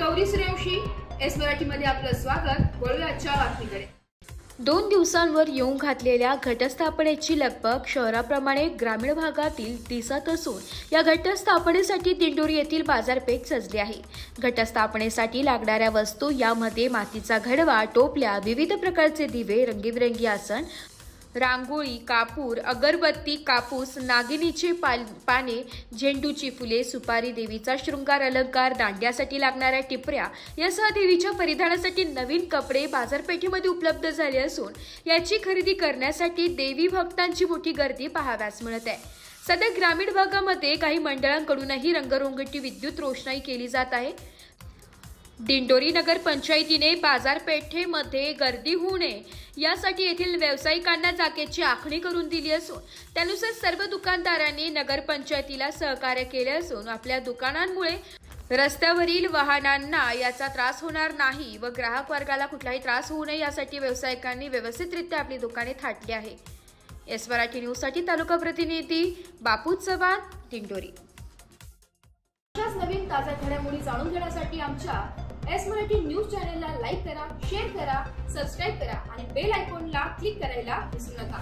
Gauri Suryavanshi S मराठीमध्ये आपलं स्वागत। वळूया आजच्या बातमीकडे। 2 दिवसांवर येऊन घातलेल्या घटस्थापनेची लगबग शहराप्रमाणे ग्रामीण भागातील दिसत असून या घटस्थापनेसाठी दिंडोरी येथील बाजारपेठ सजली आहे। घटस्थापनेसाठी लागणाऱ्या वस्तू यामध्ये मातीचा घडवा, टोपल्या, विविध प्रकारचे दिवे, रंगीबेरंगी आसन, रांगोळी, कापूर, अगरबत्ती, कापूस, नागिनीचे पाने, झेंडूची फुले, सुपारी, देवीचा शृंगार अलंकार, दांड्यासाठी लागणाऱ्या टिपऱ्या यासह देवीच्या परिधानासाठी नवीन कपडे बाजारपेठेमध्ये उपलब्ध झाले असून याची खरेदी करण्यासाठी देवी भक्तांची मोठी गर्दी पाहाव्यास मिळत आहे। सध्या ग्रामीण भागामध्ये काही मंडळांकडूनही रंगरंगोटी विद्युत रोषणाई केली जात आहे। दिंडोरी नगर पंचायतीने बाजारपेठेमध्ये गर्दी होऊ नये यासाठी येथील व्यावसायिकांना जागेची आखणी करून दिली असून त्यानुसार सर्व दुकानदारांनी नगर पंचायतीला सहकार्य केले असून आपल्या दुकानांमुळे रस्त्यावरील वाहनांना याचा त्रास होणार नाही व ग्राहक वर्गाला कुठलाही त्रास होऊ नये यासाठी व्यावसायिकांनी व्यवस्थितरित्या आपली दुकाने थाटली आहे। एस मराठी न्यूज साठी तालुका प्रतिनिधी बापू चव्हाण, दिंडोरी। नवीन ताज्या घडामोडी जाणून घेण्यासाठी आमच्या एस मराठी न्यूज चॅनलला लाईक करा, शेअर करा, सबस्क्राइब करा आणि बेल आयकॉनला क्लिक करायला विसरू नका।